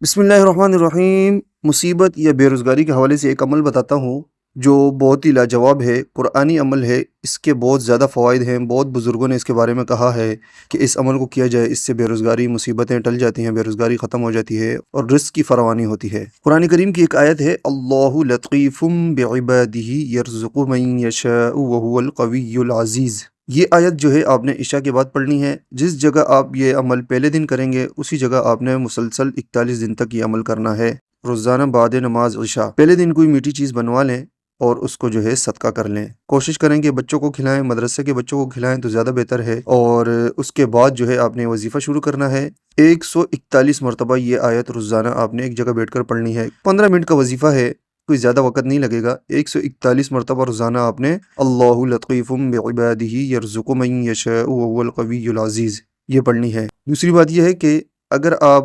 بسم اللہ الرحمن الرحیم۔ مصیبت یا بے روزگاری کے حوالے سے ایک عمل بتاتا ہوں جو بہت ہی لاجواب ہے، قرآنی عمل ہے۔ اس کے بہت زیادہ فوائد ہیں، بہت بزرگوں نے اس کے بارے میں کہا ہے کہ اس عمل کو کیا جائے، اس سے بے روزگاری مصیبتیں ٹل جاتی ہیں، بے روزگاری ختم ہو جاتی ہے اور رزق کی فراوانی ہوتی ہے۔ قرآن کریم کی ایک آیت ہے، اللہ لطیف بعبادہ یرزق من یشاء وہو القوی العزیز۔ یہ آیت جو ہے آپ نے عشاء کے بعد پڑھنی ہے۔ جس جگہ آپ یہ عمل پہلے دن کریں گے اسی جگہ آپ نے مسلسل 41 دن تک یہ عمل کرنا ہے۔ روزانہ بعد نماز عشاء پہلے دن کوئی میٹھی چیز بنوا لیں اور اس کو جو ہے صدقہ کر لیں۔ کوشش کریں کہ بچوں کو کھلائیں، مدرسے کے بچوں کو کھلائیں تو زیادہ بہتر ہے۔ اور اس کے بعد جو ہے آپ نے وظیفہ شروع کرنا ہے۔ 141 مرتبہ یہ آیت روزانہ آپ نے ایک جگہ بیٹھ کر پڑھنی ہے۔ 15 منٹ کا وظیفہ ہے، کوئی زیادہ وقت نہیں لگے گا۔ 141 مرتبہ روزانہ آپ نے اللہ لطیف بعبادہ یرزق من یشاء وہو القوی العزیز یہ پڑھنی ہے۔ دوسری بات یہ ہے کہ اگر آپ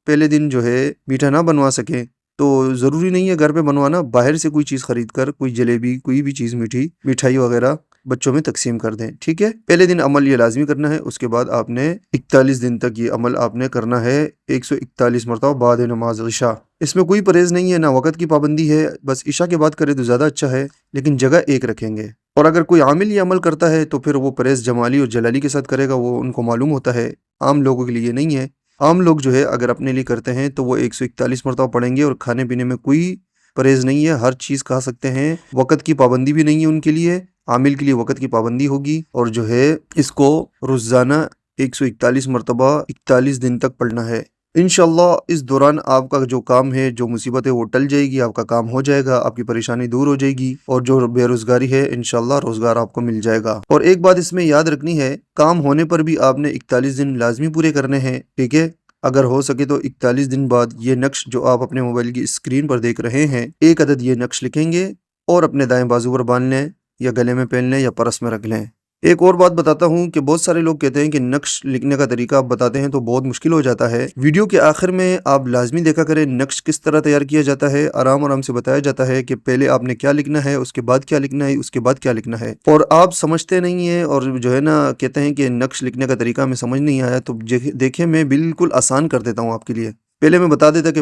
پہلے دن جو ہے میٹھا نہ بنوا سکیں تو ضروری نہیں ہے گھر پہ بنوانا، باہر سے کوئی چیز خرید کر، کوئی جلیبی، کوئی بھی چیز مٹھائی وغیرہ بچوں میں تقسیم کر دیں، ٹھیک ہے۔ پہلے دن عمل یہ لازمی کرنا ہے، اس کے بعد آپ نے 41 دن تک یہ عمل آپ نے کرنا ہے، 141 مرتبہ بعد نماز عشاء۔ اس میں کوئی پرہیز نہیں ہے، نہ وقت کی پابندی ہے، بس عشاء کے بعد کرے تو زیادہ اچھا ہے، لیکن جگہ ایک رکھیں گے۔ اور اگر کوئی عامل یہ عمل کرتا ہے تو پھر وہ پرہیز جمالی اور جلالی کے ساتھ کرے گا، وہ ان کو معلوم ہوتا ہے، عام لوگوں کے لیے نہیں ہے۔ عام لوگ جو ہے اگر اپنے لیے کرتے ہیں تو وہ 141 مرتبہ پڑھیں گے، اور کھانے پینے میں کوئی پرہیز نہیں ہے، ہر چیز کھا سکتے ہیں، وقت کی پابندی بھی نہیں ہے ان کے لیے۔ عامل کے لیے وقت کی پابندی ہوگی، اور جو ہے اس کو روزانہ 141 مرتبہ 41 دن تک پڑھنا ہے۔ انشاءاللہ اس دوران آپ کا جو کام ہے، جو مصیبت ہے وہ ٹل جائے گی، آپ کا کام ہو جائے گا، آپ کی پریشانی دور ہو جائے گی، اور جو بے روزگاری ہے انشاءاللہ روزگار آپ کو مل جائے گا۔ اور ایک بات اس میں یاد رکھنی ہے، کام ہونے پر بھی آپ نے 41 دن لازمی پورے کرنے ہیں، ٹھیک ہے۔ اگر ہو سکے تو 41 دن بعد یہ نقش جو آپ اپنے موبائل کی اسکرین پر دیکھ رہے ہیں، ایک عدد یہ نقش لکھیں گے اور اپنے دائیں بازو پر باندھ لیں، یا گلے میں پہن لیں، یا پرس میں رکھ لیں۔ ایک اور بات بتاتا ہوں کہ بہت سارے لوگ کہتے ہیں کہ نقش لکھنے کا طریقہ آپ بتاتے ہیں تو بہت مشکل ہو جاتا ہے۔ ویڈیو کے آخر میں آپ لازمی دیکھا کریں نقش کس طرح تیار کیا جاتا ہے، آرام سے بتایا جاتا ہے کہ پہلے آپ نے کیا لکھنا ہے، اس کے بعد کیا لکھنا ہے، اس کے بعد کیا لکھنا ہے، اور آپ سمجھتے نہیں ہیں اور جو ہے نا کہتے ہیں کہ نقش لکھنے کا طریقہ ہمیں سمجھ نہیں آیا، تو دیکھیں میں بالکل آسان کر دیتا ہوں آپ کے لیے۔ پہلے میں بتا دیتا کہ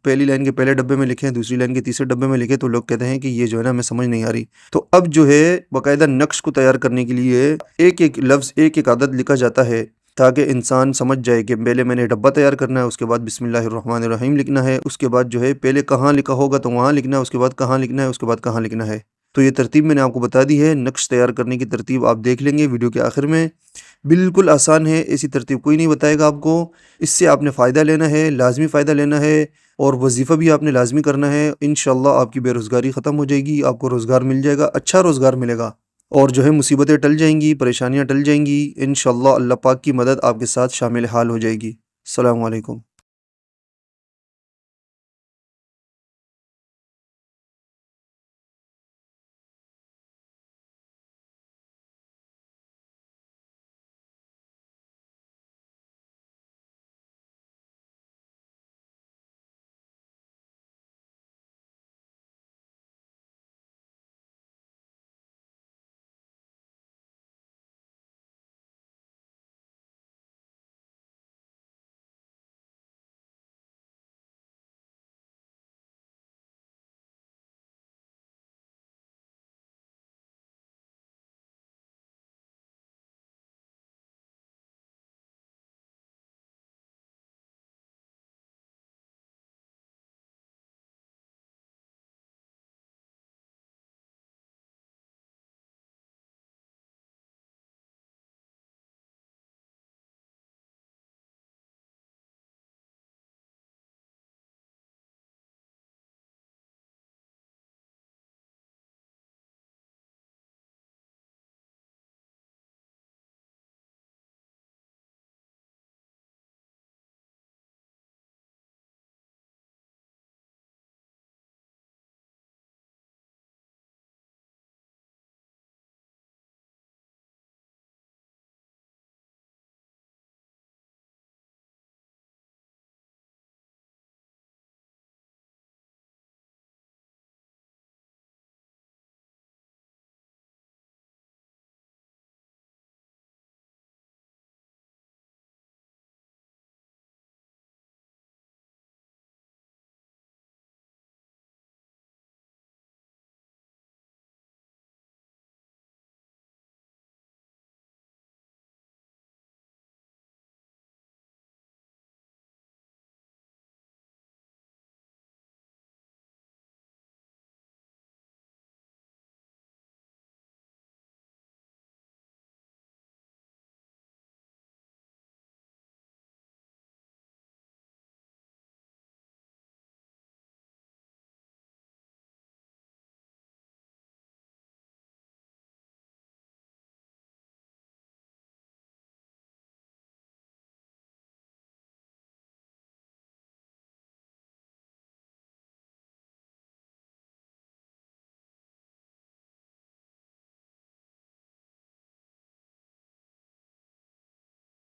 پہلی لائن کے پہلے ڈبے میں لکھیں، دوسری لائن کے تیسرے ڈبے میں لکھیں، تو لوگ کہتے ہیں کہ یہ جو ہے نا ہمیں سمجھ نہیں آ رہی۔ تو اب جو ہے باقاعدہ نقش کو تیار کرنے کے لیے ایک ایک لفظ، ایک ایک عدد لکھا جاتا ہے، تاکہ انسان سمجھ جائے کہ پہلے میں نے ڈبہ تیار کرنا ہے، اس کے بعد بسم اللہ الرحمن الرحیم لکھنا ہے، اس کے بعد جو ہے پہلے کہاں لکھا ہوگا تو وہاں لکھنا ہے، اس کے بعد کہاں لکھنا ہے، اس کے بعد کہاں لکھنا ہے۔ تو یہ ترتیب میں نے آپ کو بتا دی ہے، نقش تیار کرنے کی ترتیب آپ دیکھ لیں گے ویڈیو کے آخر میں، بالکل آسان ہے، ایسی ترتیب کوئی نہیں بتائے گا آپ کو۔ اس سے آپ نے فائدہ لینا ہے، لازمی فائدہ لینا ہے، اور وظیفہ بھی آپ نے لازمی کرنا ہے۔ انشاءاللہ آپ کی بے روزگاری ختم ہو جائے گی، آپ کو روزگار مل جائے گا، اچھا روزگار ملے گا، اور جو ہے مصیبتیں ٹل جائیں گی، پریشانیاں ٹل جائیں گی، انشاءاللہ اللہ پاک کی مدد آپ کے ساتھ شامل حال ہو جائے گی۔ السلام علیکم۔